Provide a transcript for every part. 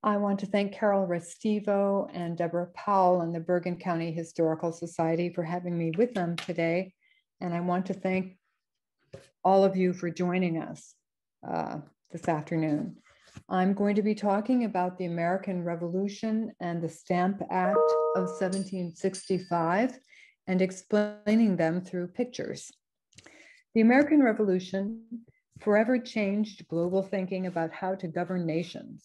I want to thank Carol Restivo and Deborah Powell and the Bergen County Historical Society for having me with them today. And I want to thank all of you for joining us this afternoon. I'm going to be talking about the American Revolution and the Stamp Act of 1765 and explaining them through pictures. The American Revolution forever changed global thinking about how to govern nations.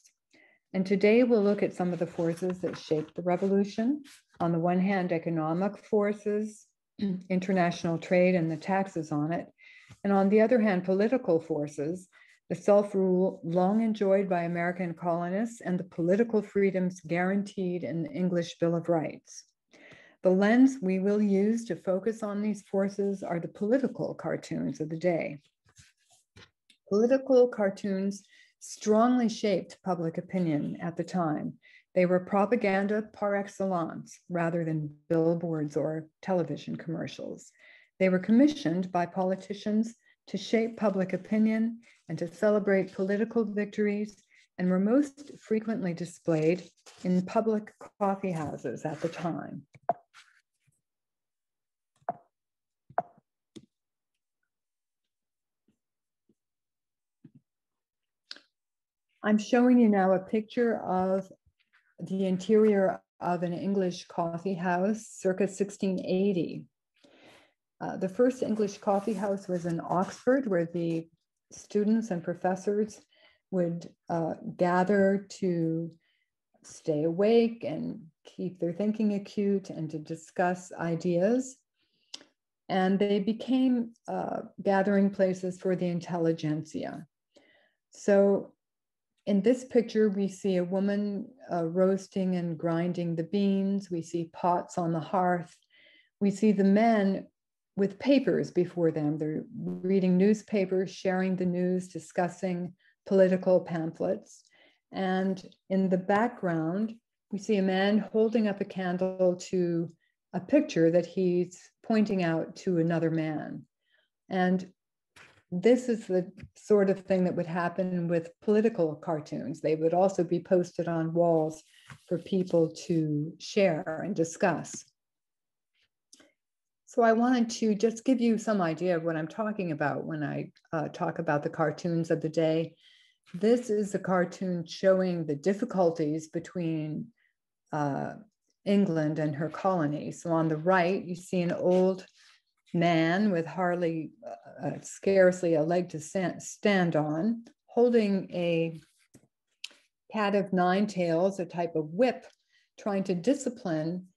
And today we'll look at some of the forces that shaped the revolution. On the one hand, economic forces, international trade and the taxes on it. And on the other hand, political forces, the self-rule long enjoyed by American colonists and the political freedoms guaranteed in the English Bill of Rights. The lens we will use to focus on these forces are the political cartoons of the day. Political cartoons strongly shaped public opinion at the time. They were propaganda par excellence rather than billboards or television commercials. They were commissioned by politicians to shape public opinion and to celebrate political victories, and were most frequently displayed in public coffee houses at the time. I'm showing you now a picture of the interior of an English coffee house circa 1680. The first English coffee house was in Oxford, where the students and professors would gather to stay awake and keep their thinking acute and to discuss ideas. And they became gathering places for the intelligentsia. So in this picture, we see a woman roasting and grinding the beans. We see pots on the hearth. We see the men with papers before them. They're reading newspapers, sharing the news, discussing political pamphlets. And in the background, we see a man holding up a candle to a picture that he's pointing out to another man. And this is the sort of thing that would happen with political cartoons. They would also be posted on walls for people to share and discuss. So I wanted to just give you some idea of what I'm talking about when I talk about the cartoons of the day. This is a cartoon showing the difficulties between England and her colonies. So on the right, you see an old man with hardly, scarcely a leg to stand on, holding a cat of nine tails, a type of whip, trying to discipline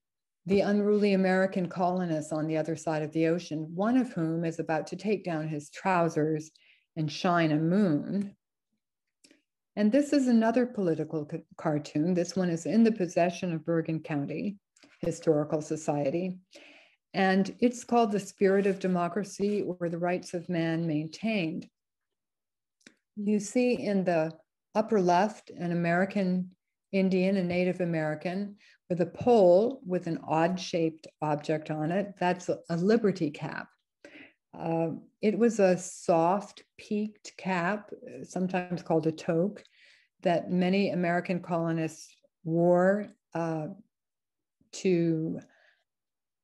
the unruly American colonists on the other side of the ocean, one of whom is about to take down his trousers and shine a moon. And this is another political cartoon. This one is in the possession of Bergen County Historical Society. And it's called The Spirit of Democracy, or the Rights of Man Maintained. You see in the upper left an American Indian, a Native American, with a pole with an odd-shaped object on it. That's a liberty cap. It was a soft, peaked cap, sometimes called a toque, that many American colonists wore to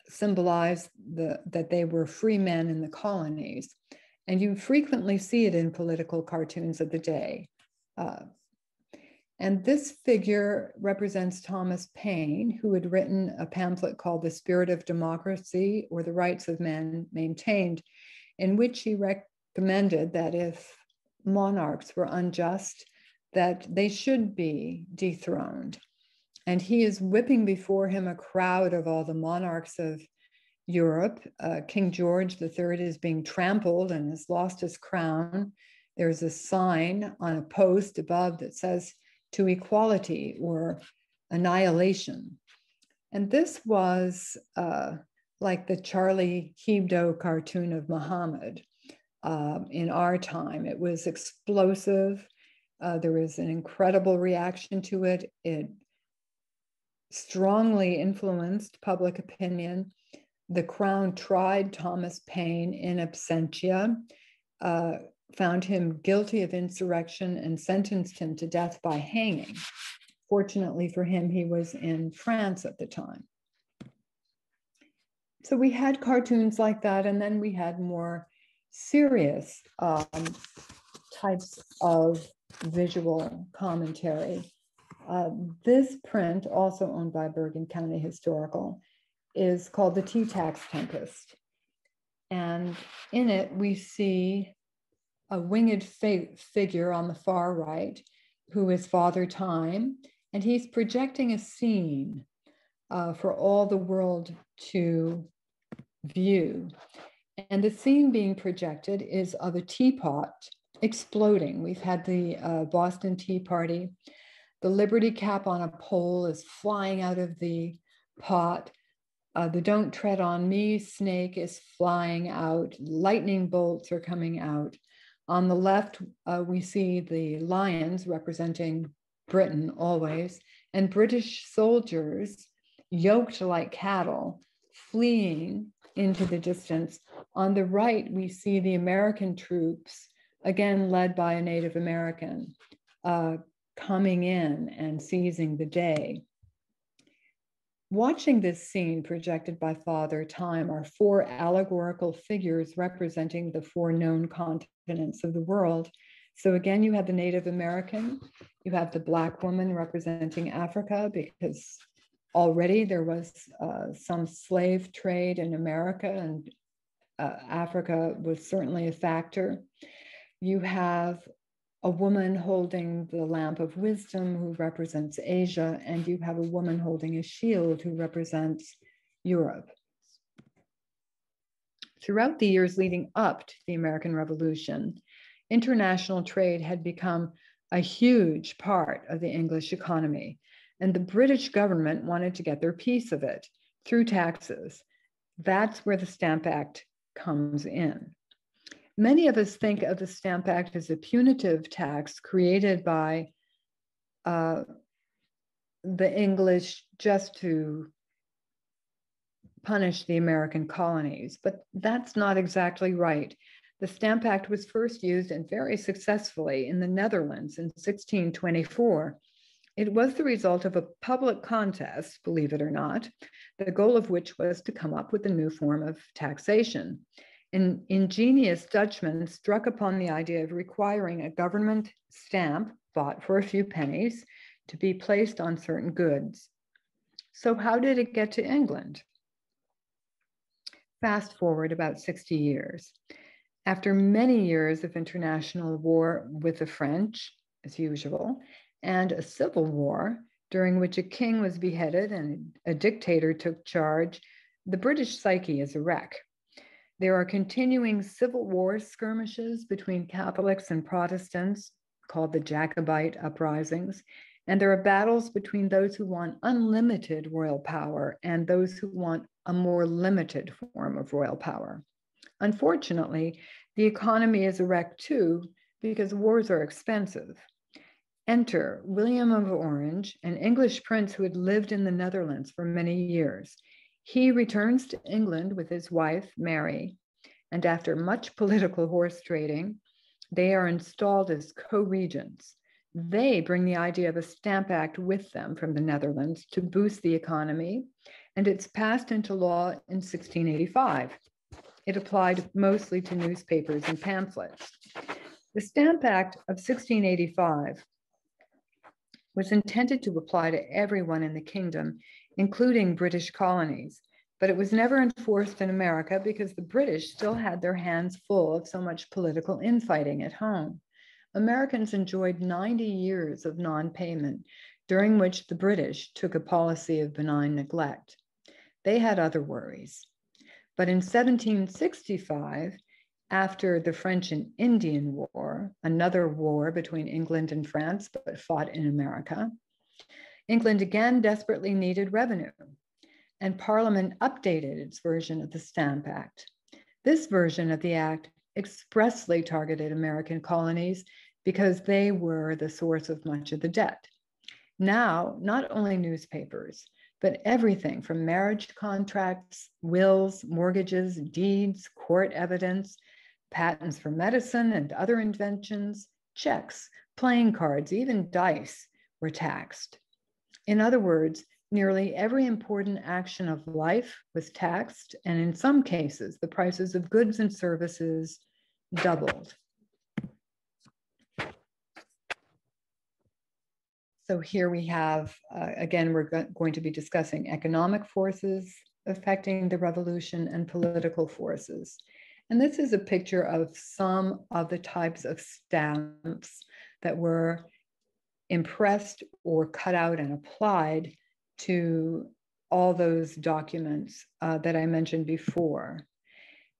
symbolize that they were free men in the colonies. And you frequently see it in political cartoons of the day. And this figure represents Thomas Paine, who had written a pamphlet called The Spirit of Democracy, or the Rights of Man Maintained, in which he recommended that if monarchs were unjust, that they should be dethroned. And he is whipping before him a crowd of all the monarchs of Europe. King George III is being trampled and has lost his crown. There's a sign on a post above that says, "To equality," or annihilation. And this was like the Charlie Hebdo cartoon of Muhammad in our time. It was explosive. There was an incredible reaction to it. It strongly influenced public opinion. The Crown tried Thomas Paine in absentia, found him guilty of insurrection, and sentenced him to death by hanging. Fortunately for him, he was in France at the time. So we had cartoons like that, and then we had more serious types of visual commentary. This print, also owned by Bergen County Historical, is called The Tea Tax Tempest. And in it, we see a winged figure on the far right, who is Father Time, and he's projecting a scene for all the world to view. And the scene being projected is of a teapot exploding. We've had the Boston Tea Party. The Liberty Cap on a pole is flying out of the pot. The Don't Tread on Me snake is flying out. Lightning bolts are coming out. On the left, we see the lions representing Britain always, and British soldiers yoked like cattle, fleeing into the distance. On the right, we see the American troops, again led by a Native American, coming in and seizing the day. Watching this scene projected by Father Time are four allegorical figures representing the four known continents of the world. So again, you have the Native American, you have the Black woman representing Africa, because already there was some slave trade in America, and Africa was certainly a factor. You have a woman holding the lamp of wisdom, who represents Asia, and you have a woman holding a shield, who represents Europe. Throughout the years leading up to the American Revolution, international trade had become a huge part of the English economy, and the British government wanted to get their piece of it through taxes. That's where the Stamp Act comes in. Many of us think of the Stamp Act as a punitive tax created by the English just to punish the American colonies, but that's not exactly right. The Stamp Act was first used, and very successfully, in the Netherlands in 1624. It was the result of a public contest, believe it or not, the goal of which was to come up with a new form of taxation. An ingenious Dutchman struck upon the idea of requiring a government stamp bought for a few pennies to be placed on certain goods. So how did it get to England? Fast forward about 60 years. After many years of international war with the French, as usual, and a civil war during which a king was beheaded and a dictator took charge, the British psyche is a wreck. There are continuing civil war skirmishes between Catholics and Protestants, called the Jacobite uprisings, and there are battles between those who want unlimited royal power and those who want a more limited form of royal power. Unfortunately, the economy is a wreck too, because wars are expensive. Enter William of Orange, an English prince who had lived in the Netherlands for many years. He returns to England with his wife, Mary, and after much political horse trading, they are installed as co-regents. They bring the idea of a Stamp Act with them from the Netherlands to boost the economy, and it's passed into law in 1685. It applied mostly to newspapers and pamphlets. The Stamp Act of 1685 was intended to apply to everyone in the kingdom, including British colonies, but it was never enforced in America because the British still had their hands full of so much political infighting at home. Americans enjoyed 90 years of non-payment, during which the British took a policy of benign neglect. They had other worries. But in 1765, after the French and Indian War, another war between England and France, but fought in America, England again desperately needed revenue, and Parliament updated its version of the Stamp Act. This version of the Act expressly targeted American colonies because they were the source of much of the debt. Now, not only newspapers, but everything from marriage contracts, wills, mortgages, deeds, court evidence, patents for medicine and other inventions, checks, playing cards, even dice were taxed. In other words, nearly every important action of life was taxed, and in some cases, the prices of goods and services doubled. So here we have, again, we're going to be discussing economic forces affecting the revolution and political forces. And this is a picture of some of the types of stamps that were impressed or cut out and applied to all those documents that I mentioned before.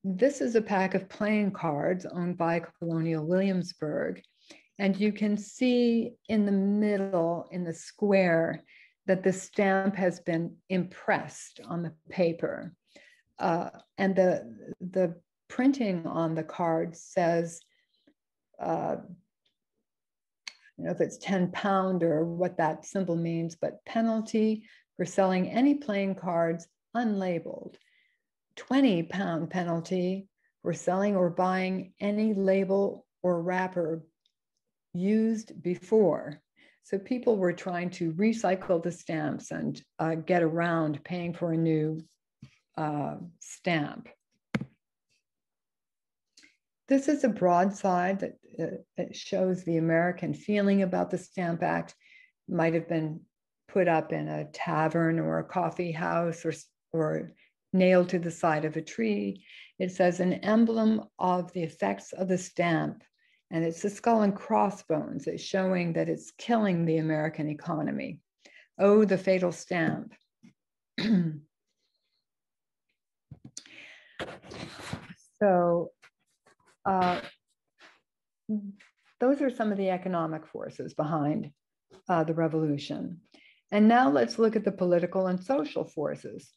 This is a pack of playing cards owned by Colonial Williamsburg. And you can see in the middle, in the square, that the stamp has been impressed on the paper. And the printing on the card says, I don't know if it's 10 pound or what that symbol means, but penalty for selling any playing cards unlabeled. 20-pound penalty for selling or buying any label or wrapper used before. So people were trying to recycle the stamps and get around paying for a new stamp. This is a broadside that shows the American feeling about the Stamp Act. It might have been put up in a tavern or a coffee house or nailed to the side of a tree. It says an emblem of the effects of the stamp, and it's a skull and crossbones. It's showing that it's killing the American economy. Oh, the fatal stamp. So those are some of the economic forces behind the revolution. And now let's look at the political and social forces.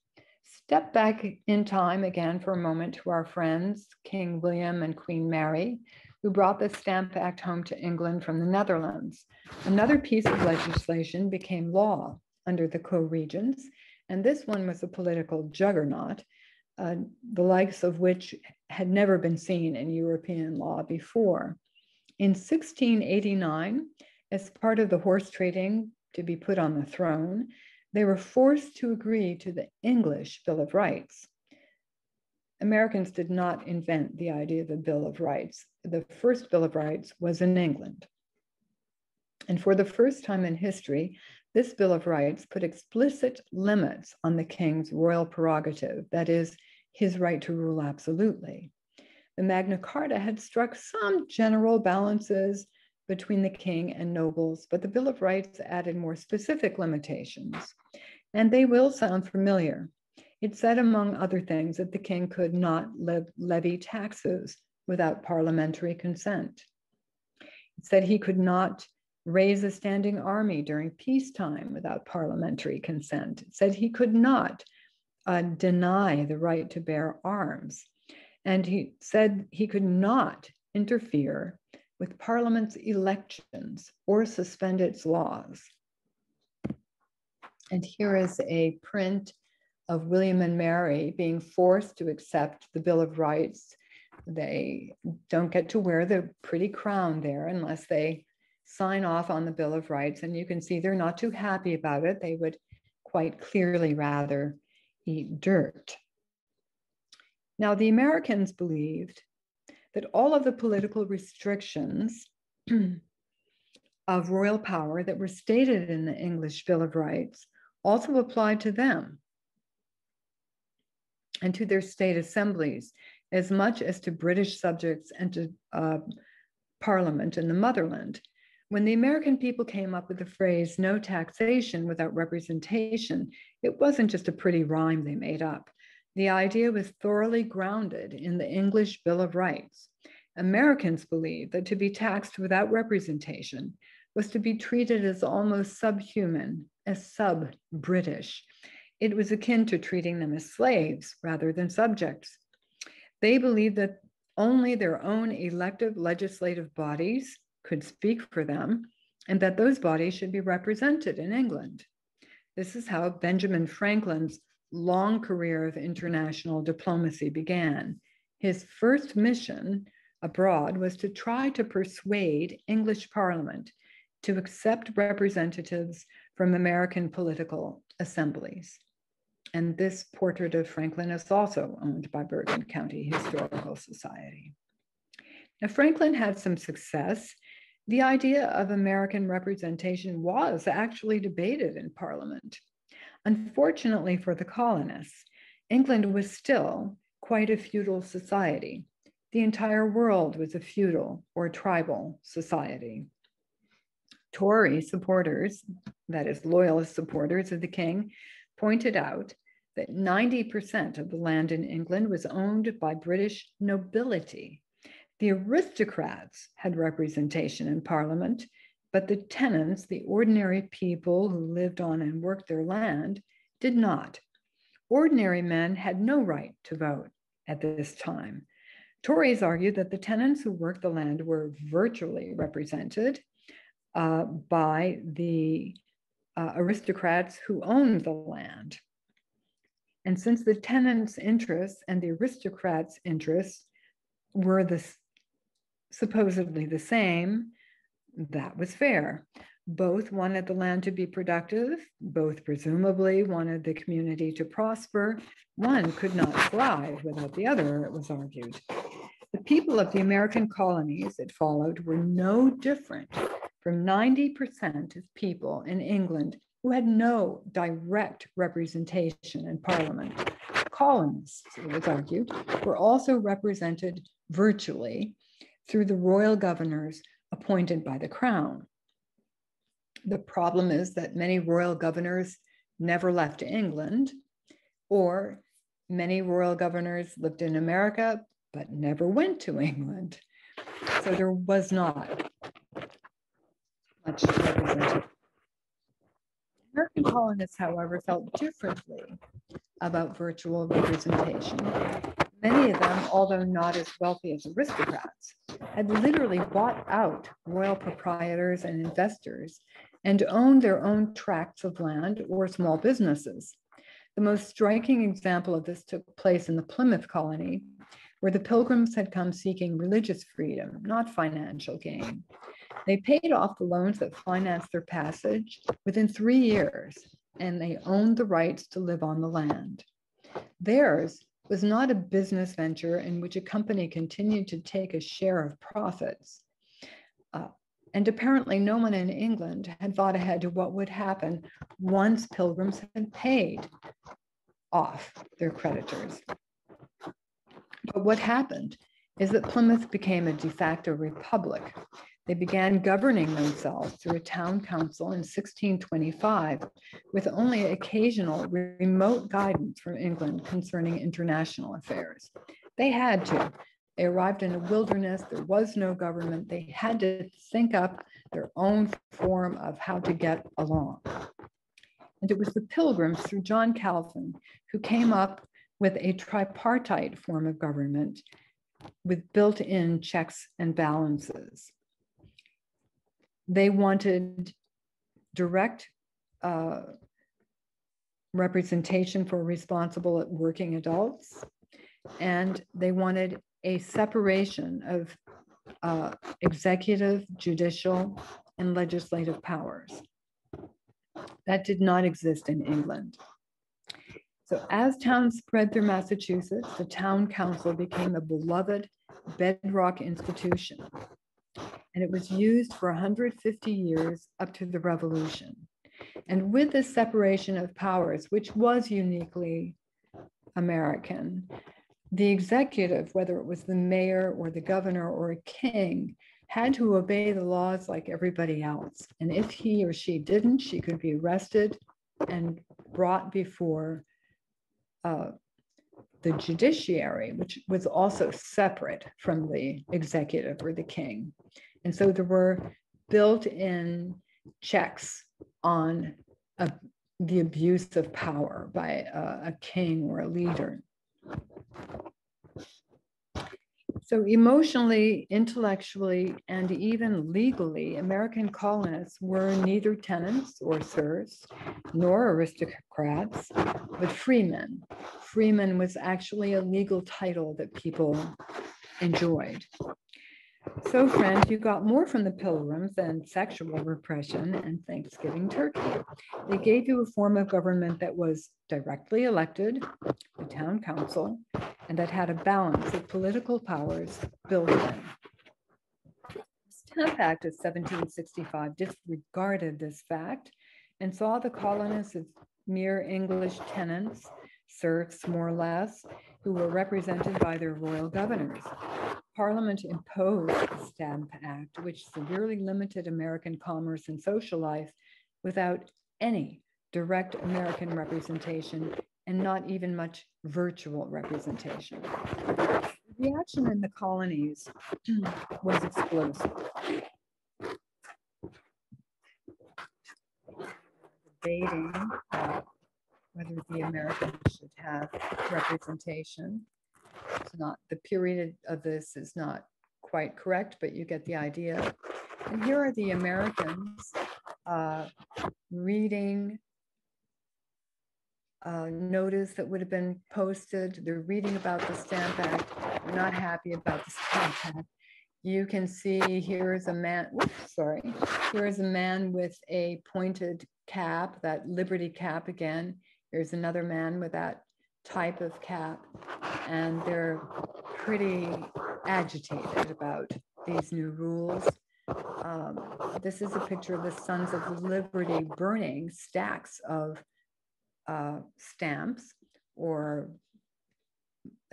Step back in time again for a moment to our friends, King William and Queen Mary, who brought the Stamp Act home to England from the Netherlands. Another piece of legislation became law under the co-regents, and this one was a political juggernaut, the likes of which had never been seen in European law before. In 1689, as part of the horse trading to be put on the throne, they were forced to agree to the English Bill of Rights. Americans did not invent the idea of a Bill of Rights. The first Bill of Rights was in England. And for the first time in history, this Bill of Rights put explicit limits on the king's royal prerogative, that is, his right to rule absolutely. The Magna Carta had struck some general balances between the king and nobles, but the Bill of Rights added more specific limitations, and they will sound familiar. It said, among other things, that the king could not levy taxes without parliamentary consent. It said he could not raise a standing army during peacetime without parliamentary consent. It said he could not deny the right to bear arms. And he said he could not interfere with Parliament's elections or suspend its laws. And here is a print of William and Mary being forced to accept the Bill of Rights. They don't get to wear the pretty crown there unless they sign off on the Bill of Rights. And you can see they're not too happy about it. They would quite clearly rather eat dirt. Now, the Americans believed that all of the political restrictions of royal power that were stated in the English Bill of Rights also applied to them and to their state assemblies, as much as to British subjects and to Parliament in the motherland. When the American people came up with the phrase, no taxation without representation, it wasn't just a pretty rhyme they made up. The idea was thoroughly grounded in the English Bill of Rights. Americans believed that to be taxed without representation was to be treated as almost subhuman, as sub-British. It was akin to treating them as slaves rather than subjects. They believed that only their own elective legislative bodies could speak for them, and that those bodies should be represented in England. This is how Benjamin Franklin's long career of international diplomacy began. His first mission abroad was to try to persuade English Parliament to accept representatives from American political assemblies. And this portrait of Franklin is also owned by Bergen County Historical Society. Now, Franklin had some success. The idea of American representation was actually debated in Parliament. Unfortunately for the colonists, England was still quite a feudal society. The entire world was a feudal or tribal society. Tory supporters, that is, loyalist supporters of the king, pointed out that 90% of the land in England was owned by British nobility. The aristocrats had representation in Parliament, but the tenants, the ordinary people who lived on and worked their land, did not. Ordinary men had no right to vote at this time. Tories argued that the tenants who worked the land were virtually represented by the aristocrats who owned the land. And since the tenants' interests and the aristocrats' interests were supposedly the same, that was fair. Both wanted the land to be productive. Both presumably wanted the community to prosper. One could not thrive without the other, it was argued. The people of the American colonies, it followed, were no different from 90% of people in England who had no direct representation in Parliament. Colonists, it was argued, were also represented virtually through the royal governors appointed by the crown. The problem is that many royal governors never left England, or many royal governors lived in America but never went to England. So there was not much representation. American colonists, however, felt differently about virtual representation. Many of them, although not as wealthy as aristocrats, had literally bought out royal proprietors and investors and owned their own tracts of land or small businesses. The most striking example of this took place in the Plymouth colony, where the Pilgrims had come seeking religious freedom, not financial gain. They paid off the loans that financed their passage within 3 years, and they owned the rights to live on the land. Theirs was not a business venture in which a company continued to take a share of profits. And apparently no one in England had thought ahead to what would happen once Pilgrims had paid off their creditors. But what happened is that Plymouth became a de facto republic. They began governing themselves through a town council in 1625, with only occasional remote guidance from England concerning international affairs. They had to. They arrived in a wilderness. There was no government. They had to think up their own form of how to get along. And it was the Pilgrims, through John Calvin, who came up with a tripartite form of government with built-in checks and balances. They wanted direct representation for responsible working adults, and they wanted a separation of executive, judicial, and legislative powers. That did not exist in England. So as towns spread through Massachusetts, the town council became a beloved bedrock institution. And it was used for 150 years up to the Revolution. And with this separation of powers, which was uniquely American, the executive, whether it was the mayor or the governor or a king, had to obey the laws like everybody else. And if he or she didn't, she could be arrested and brought before the judiciary, which was also separate from the executive or the king. And so there were built-in checks on the abuse of power by a king or a leader. So emotionally, intellectually, and even legally, American colonists were neither tenants or serfs, nor aristocrats, but freemen. Freeman was actually a legal title that people enjoyed. So, friends, you got more from the Pilgrims than sexual repression and Thanksgiving turkey. They gave you a form of government that was directly elected, the town council, and that had a balance of political powers built in. The Stamp Act of 1765 disregarded this fact and saw the colonists as mere English tenants, serfs more or less, who were represented by their royal governors. Parliament imposed the Stamp Act, which severely limited American commerce and social life without any direct American representation and not even much virtual representation. The reaction in the colonies was explosive. Debating whether the Americans should have representation. It's not, the period of this is not quite correct, but you get the idea. And here are the Americans reading a notice that would have been posted. They're reading about the Stamp Act. They're not happy about the Stamp Act. You can see here is a man, whoops, sorry. Here is a man with a pointed cap, that Liberty cap again. Here's another man with that type of cap, and they're pretty agitated about these new rules. This is a picture of the Sons of Liberty burning stacks of stamps or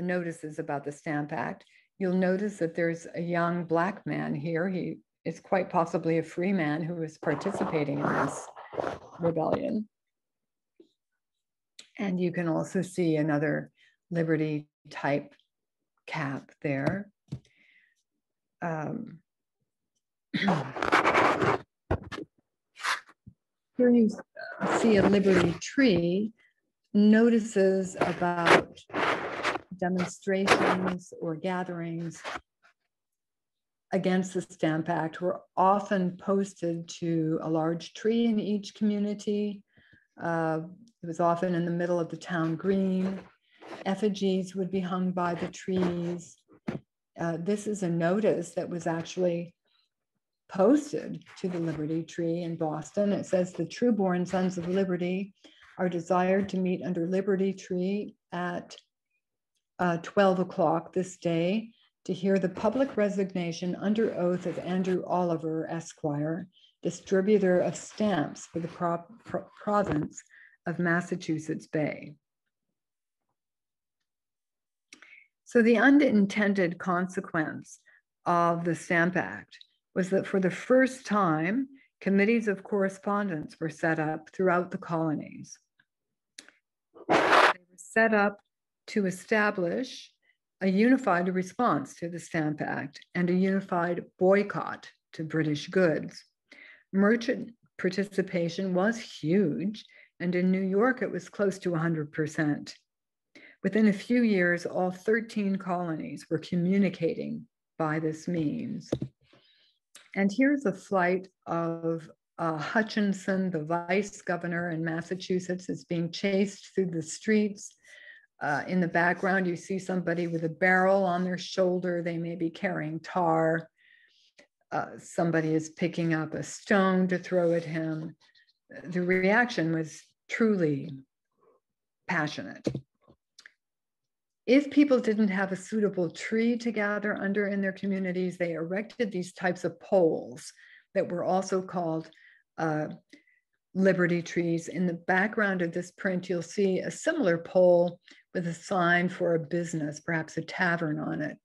notices about the Stamp Act. You'll notice that there's a young Black man here. He is quite possibly a free man who is participating in this rebellion. And you can also see another Liberty type cap there. Here you see a Liberty tree. Notices about demonstrations or gatherings against the Stamp Act were often posted to a large tree in each community. It was often in the middle of the town green. Effigies would be hung by the trees. This is a notice that was actually posted to the Liberty Tree in Boston. It says, the true-born Sons of Liberty are desired to meet under Liberty Tree at 12 o'clock this day to hear the public resignation under oath of Andrew Oliver, Esquire, distributor of stamps for the province of Massachusetts Bay. So the unintended consequence of the Stamp Act was that for the first time, committees of correspondence were set up throughout the colonies. They were set up to establish a unified response to the Stamp Act and a unified boycott to British goods. Merchant participation was huge, and in New York, it was close to 100%. Within a few years, all 13 colonies were communicating by this means. And here's a flight of Hutchinson, the vice governor in Massachusetts, is being chased through the streets. In the background, you see somebody with a barrel on their shoulder. They may be carrying tar. Somebody is picking up a stone to throw at him. The reaction was truly passionate. If people didn't have a suitable tree to gather under in their communities, they erected these types of poles that were also called Liberty trees. In the background of this print, you'll see a similar pole with a sign for a business, perhaps a tavern on it.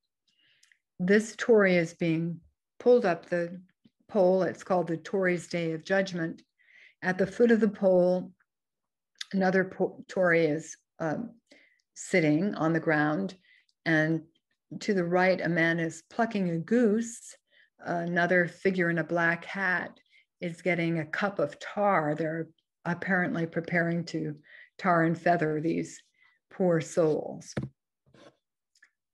This Tory is being pulled up the pole. It's called the Tory's Day of Judgment. At the foot of the pole, another Tory is sitting on the ground, and to the right, a man is plucking a goose. Another figure in a black hat is getting a cup of tar. They're apparently preparing to tar and feather these poor souls.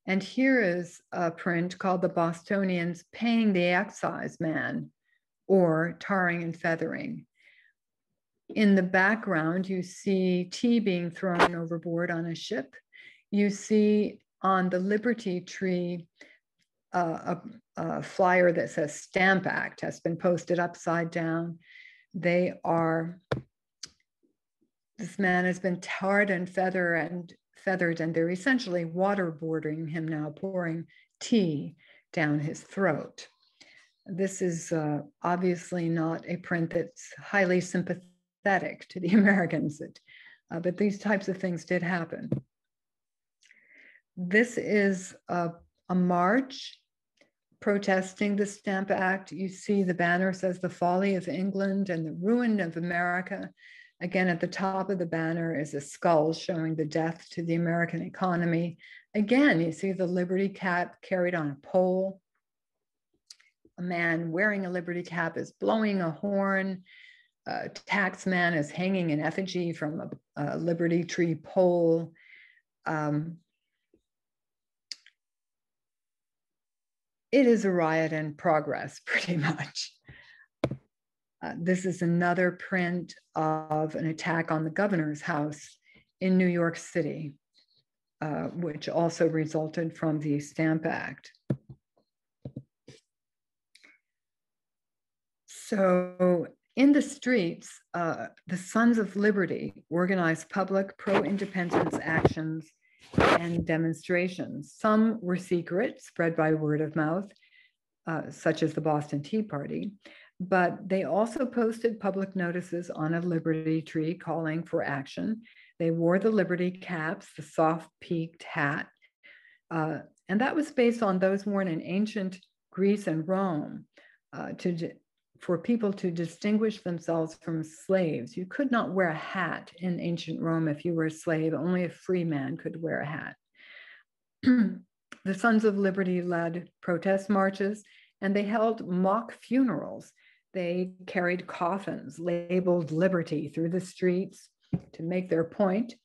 And here is a print called The Bostonians Paying the Excise Man, or Tarring and Feathering. In the background, you see tea being thrown overboard on a ship. You see on the Liberty tree a flyer that says Stamp Act has been posted upside down. This man has been tarred and feathered, and they're essentially waterboarding him now, pouring tea down his throat. This is obviously not a print that's highly sympathetic to the Americans, but these types of things did happen. This is a march protesting the Stamp Act. You see the banner says the folly of England and the ruin of America. Again, at the top of the banner is a skull showing the death to the American economy. Again, you see the Liberty cap carried on a pole. A man wearing a Liberty cap is blowing a horn. A taxman is hanging an effigy from a Liberty tree pole. It is a riot in progress, pretty much. This is another print of an attack on the governor's house in New York City, which also resulted from the Stamp Act. So in the streets, the Sons of Liberty organized public pro-independence actions and demonstrations. Some were secret, spread by word of mouth, such as the Boston Tea Party, but they also posted public notices on a Liberty tree calling for action. They wore the Liberty caps, the soft-peaked hat, and that was based on those worn in ancient Greece and Rome for people to distinguish themselves from slaves. You could not wear a hat in ancient Rome if you were a slave. Only a free man could wear a hat. The Sons of Liberty led protest marches, and they held mock funerals. They carried coffins labeled Liberty through the streets to make their point,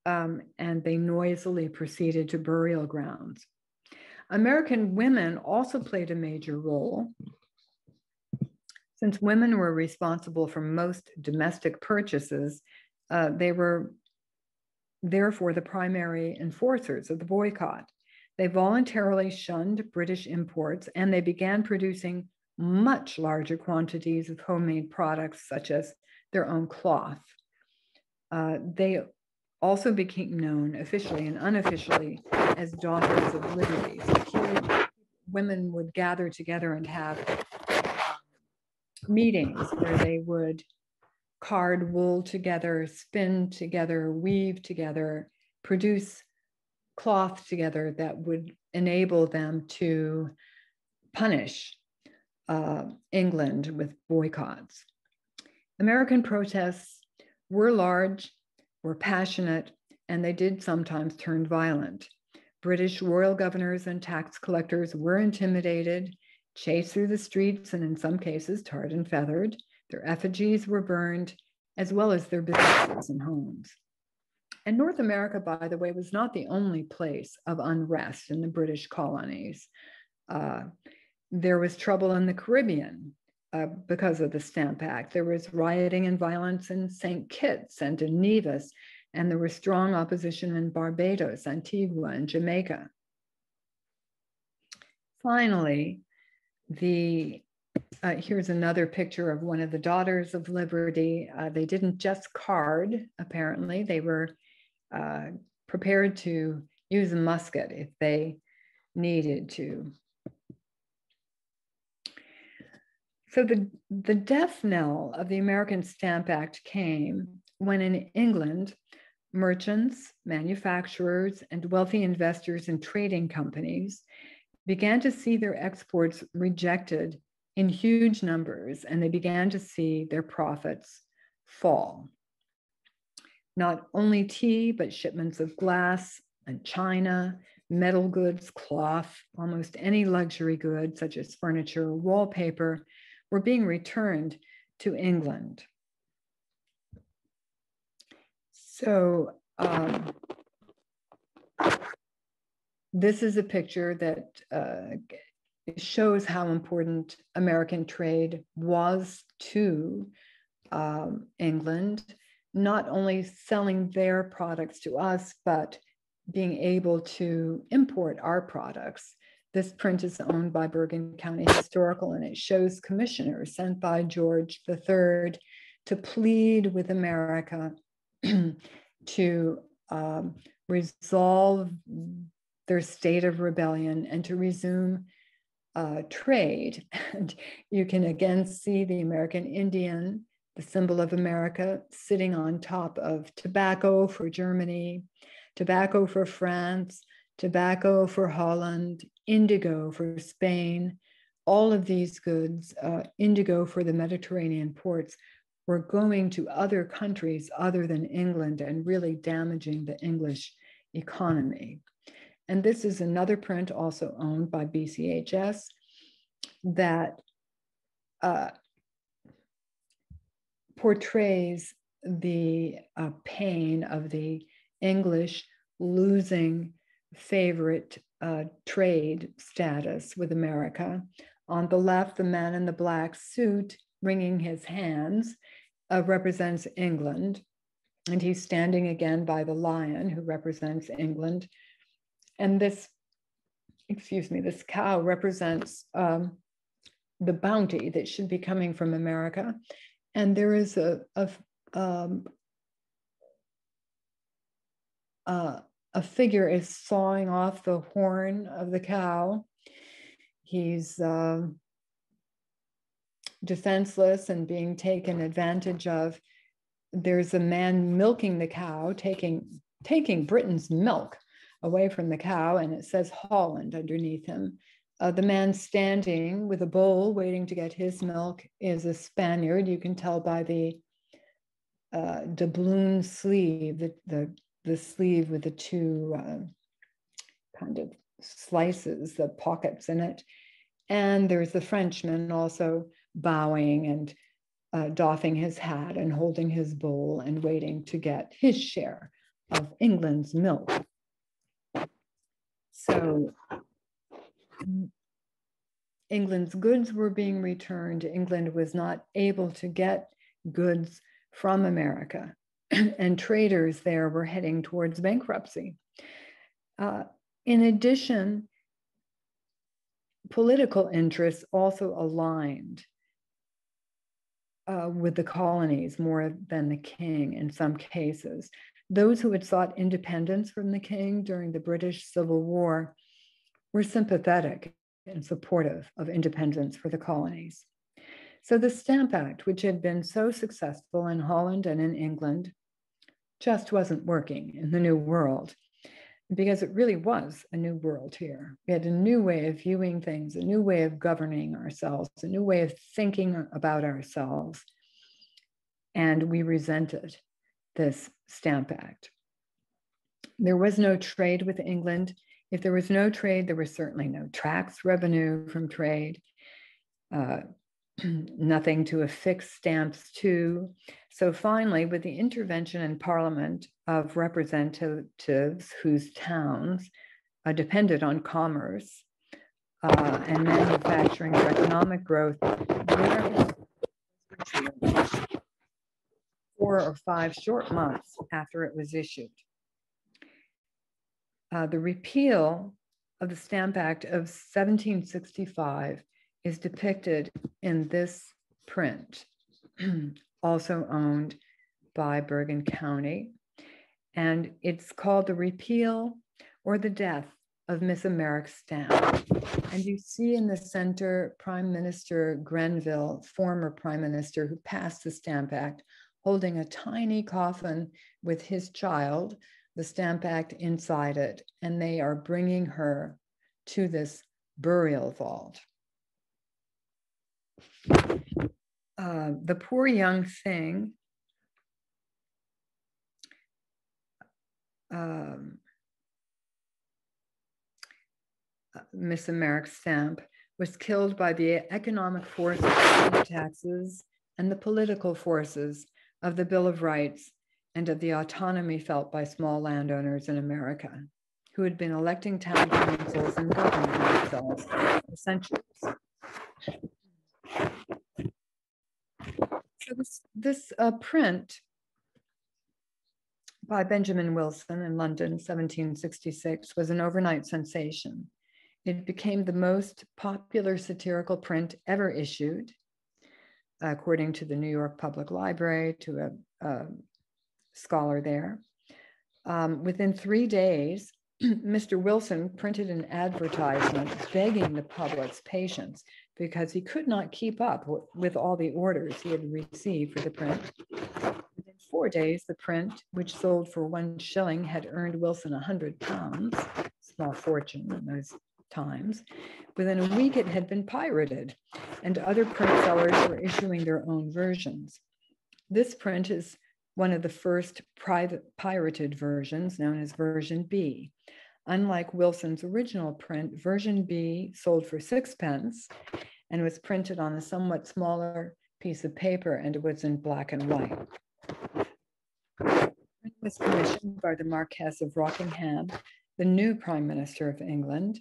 and they noisily proceeded to burial grounds. American women also played a major role. Since women were responsible for most domestic purchases, they were therefore the primary enforcers of the boycott. They voluntarily shunned British imports, and they began producing much larger quantities of homemade products, such as their own cloth. They also became known officially and unofficially as Daughters of Liberty. So here, women would gather together and have meetings where they would card wool together, spin together, weave together, produce cloth together that would enable them to punish England with boycotts. American protests were large, were passionate, and they did sometimes turn violent. British royal governors and tax collectors were intimidated, chased through the streets, and in some cases tarred and feathered. Their effigies were burned, as well as their businesses and homes. And North America, by the way, was not the only place of unrest in the British colonies. There was trouble in the Caribbean because of the Stamp Act. There was rioting and violence in St. Kitts and in Nevis, and there was strong opposition in Barbados, Antigua, and Jamaica. Finally, here's another picture of one of the Daughters of Liberty. They didn't just card, apparently. They were prepared to use a musket if they needed to. So the death knell of the American Stamp Act came when in England, merchants, manufacturers, and wealthy investors and trading companies began to see their exports rejected in huge numbers, and they began to see their profits fall. Not only tea, but shipments of glass and china, metal goods, cloth, almost any luxury good, such as furniture or wallpaper, were being returned to England. So this is a picture that shows how important American trade was to England, not only selling their products to us, but being able to import our products This print is owned by Bergen County Historical, and it shows commissioners sent by George III to plead with America to resolve their state of rebellion and to resume trade. And you can again see the American Indian, the symbol of America, sitting on top of tobacco for Germany, tobacco for France, tobacco for Holland, indigo for Spain. All of these goods, indigo for the Mediterranean ports, were going to other countries other than England and really damaging the English economy. And this is another print also owned by BCHS that portrays the pain of the English losing favorite trade status with America. On the left, the man in the black suit wringing his hands represents England. And he's standing again by the lion who represents England. And this cow represents the bounty that should be coming from America. And there is a figure is sawing off the horn of the cow. He's defenseless and being taken advantage of. There's a man milking the cow, taking Britain's milk away from the cow, and it says Holland underneath him. The man standing with a bowl waiting to get his milk is a Spaniard. You can tell by the doubloon sleeve, the sleeve with the two kind of slices, the pockets in it. And there's the Frenchman also bowing and doffing his hat and holding his bowl and waiting to get his share of England's milk. So England's goods were being returned. England was not able to get goods from America, and traders there were heading towards bankruptcy. In addition, political interests also aligned with the colonies more than the king in some cases. Those who had sought independence from the king during the British Civil War were sympathetic and supportive of independence for the colonies. So the Stamp Act, which had been so successful in Holland and in England, just wasn't working in the New World, because it really was a new world here. We had a new way of viewing things, a new way of governing ourselves, a new way of thinking about ourselves. And we resented this Stamp Act. There was no trade with England. If there was no trade, there was certainly no tax revenue from trade, nothing to affix stamps to. So finally, with the intervention in Parliament of representatives whose towns depended on commerce and manufacturing for economic growth, the 4 or 5 short months after it was issued. The repeal of the Stamp Act of 1765 is depicted in this print, also owned by Bergen County. And it's called The Repeal or the Death of Miss America's Stamp. And you see in the center Prime Minister Grenville, former Prime Minister who passed the Stamp Act, holding a tiny coffin with his child, the Stamp Act inside it, and they are bringing her to this burial vault. The poor young thing Miss America's Stamp was killed by the economic forces of the taxes and the political forces of the Bill of Rights and of the autonomy felt by small landowners in America, who had been electing town councils and governing themselves for centuries. So this print by Benjamin Wilson in London, 1766, was an overnight sensation. It became the most popular satirical print ever issued, according to the New York Public Library, to a scholar there. Within 3 days, Mr. Wilson printed an advertisement begging the public's patience because he could not keep up with all the orders he had received for the print. Within 4 days, the print, which sold for 1 shilling, had earned Wilson £100, small fortune in those times. Within a week, it had been pirated, and other print sellers were issuing their own versions. This print is one of the first private pirated versions, known as version B. Unlike Wilson's original print, version B sold for 6 pence and was printed on a somewhat smaller piece of paper, and it was in black and white. It was commissioned by the Marquess of Rockingham, the new Prime Minister of England.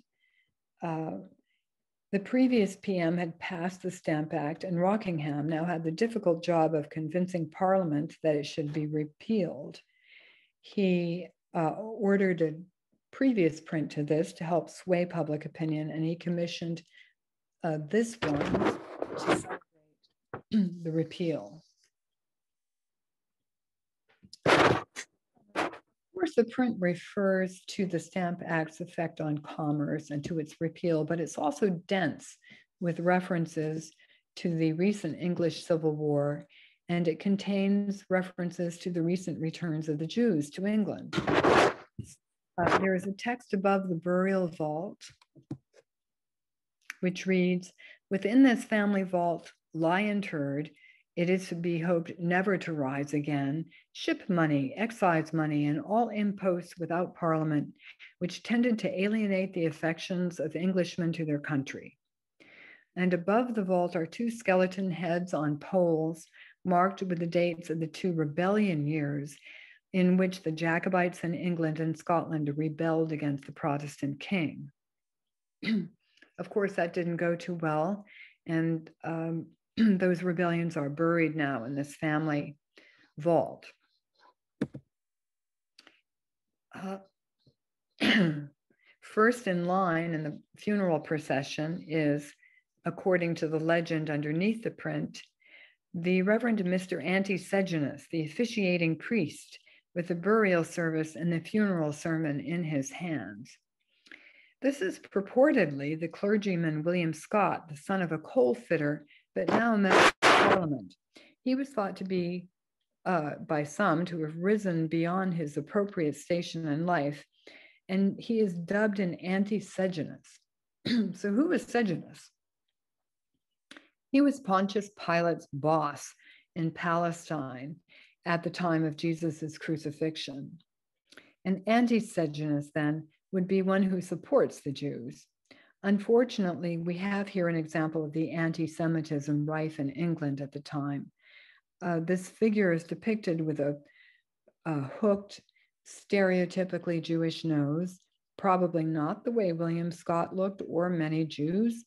The previous PM had passed the Stamp Act, and Rockingham now had the difficult job of convincing Parliament that it should be repealed. He ordered a previous print to this to help sway public opinion, and he commissioned this one to celebrate the repeal. Of course, the print refers to the Stamp Act's effect on commerce and to its repeal, but it's also dense with references to the recent English Civil War, and it contains references to the recent returns of the Jews to England. There is a text above the burial vault, which reads, "Within this family vault lie interred, it is to be hoped never to rise again, ship money, excise money, and all imposts without Parliament, which tended to alienate the affections of Englishmen to their country." And above the vault are 2 skeleton heads on poles, marked with the dates of the 2 rebellion years in which the Jacobites in England and Scotland rebelled against the Protestant king. Of course, that didn't go too well, and those rebellions are buried now in this family vault. First in line in the funeral procession is, according to the legend underneath the print, the Reverend Mr. Antiseginus, the officiating priest, with the burial service and the funeral sermon in his hands. This is purportedly the clergyman William Scott, the son of a coal fitter, but now a member of Parliament. He was thought to be, by some, to have risen beyond his appropriate station in life, and he is dubbed an Antiseginus. So who was Seginus? He was Pontius Pilate's boss in Palestine at the time of Jesus's crucifixion. An Antiseginus, then, would be one who supports the Jews. Unfortunately, we have here an example of the anti-Semitism rife in England at the time. This figure is depicted with a hooked, stereotypically Jewish nose, probably not the way William Scott looked or many Jews.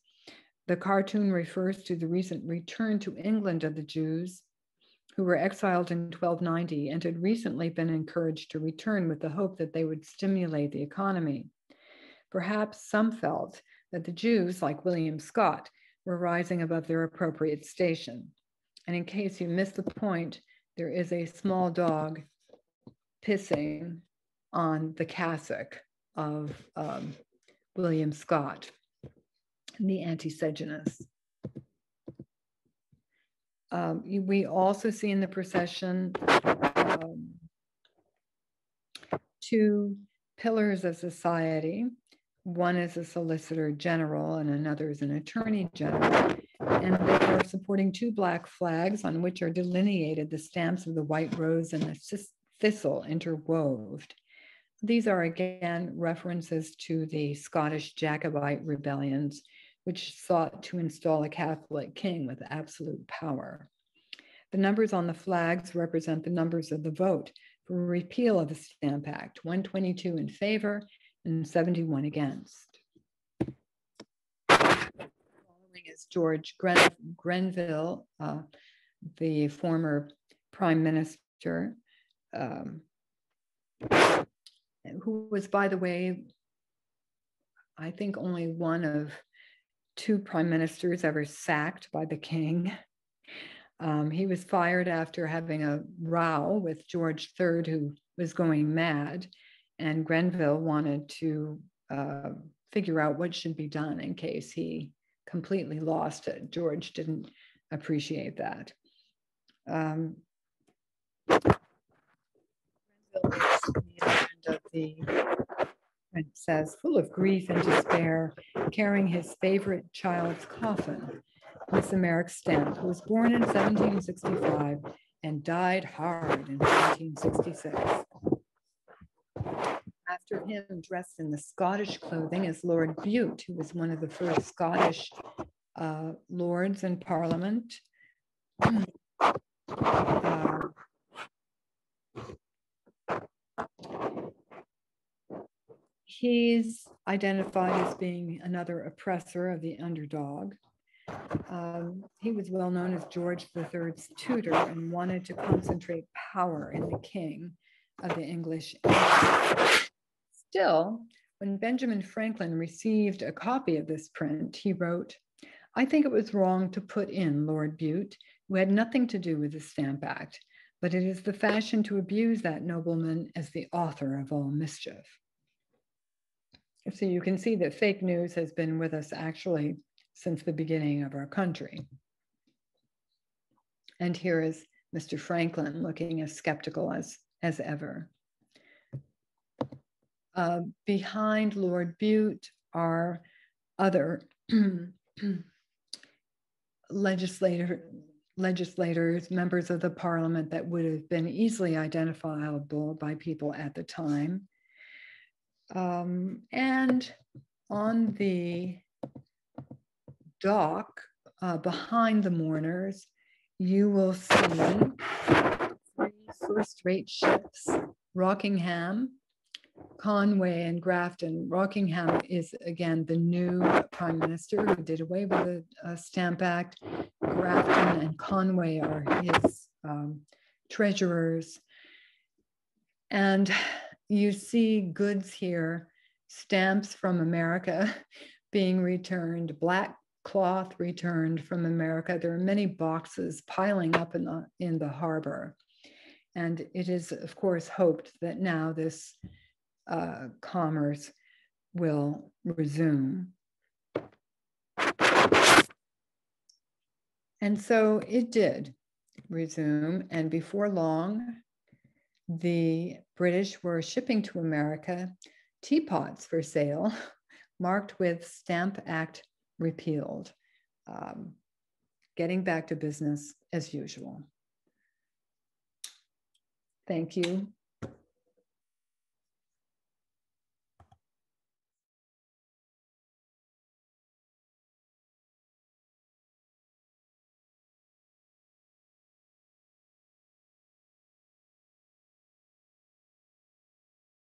The cartoon refers to the recent return to England of the Jews who were exiled in 1290 and had recently been encouraged to return with the hope that they would stimulate the economy. Perhaps some felt that the Jews, like William Scott, were rising above their appropriate station. And in case you missed the point, there is a small dog pissing on the cassock of William Scott, the Antiseginus. We also see in the procession 2 pillars of society. One is a solicitor general and another is an attorney general. And they are supporting 2 black flags on which are delineated the stamps of the white rose and the thistle interwoved. These are again references to the Scottish Jacobite rebellions, which sought to install a Catholic king with absolute power. The numbers on the flags represent the numbers of the vote for repeal of the Stamp Act, 122 in favor and 71 against. Following is George Grenville, the former prime minister, who was, by the way, I think, only one of two prime ministers ever sacked by the king. He was fired after having a row with George III, who was going mad, and Grenville wanted to figure out what should be done in case he completely lost it. George didn't appreciate that. Grenville is the end of the princess, full of grief and despair, carrying his favorite child's coffin, Miss Americ Stamp, who was born in 1765 and died hard in 1766. After him, dressed in the Scottish clothing, is Lord Bute, who was one of the first Scottish lords in Parliament. He's identified as being another oppressor of the underdog. He was well known as George III's tutor and wanted to concentrate power in the king of the English Empire. Still, when Benjamin Franklin received a copy of this print, he wrote, "I think it was wrong to put in Lord Bute, who had nothing to do with the Stamp Act, but it is the fashion to abuse that nobleman as the author of all mischief." So you can see that fake news has been with us actually since the beginning of our country. And here is Mr. Franklin looking as skeptical as ever. Behind Lord Bute are other legislators, members of the parliament that would have been easily identifiable by people at the time. And on the dock behind the mourners, you will see 3 first-rate ships, Rockingham, Conway, and Grafton. Rockingham is, again, the new prime minister who did away with the Stamp Act. Grafton and Conway are his treasurers. And you see goods here, stamps from America being returned, black cloth returned from America. There are many boxes piling up in the harbor. And it is, of course, hoped that now this commerce will resume. And so it did resume. And before long, the British were shipping to America teapots for sale, marked with Stamp Act repealed, getting back to business as usual. Thank you.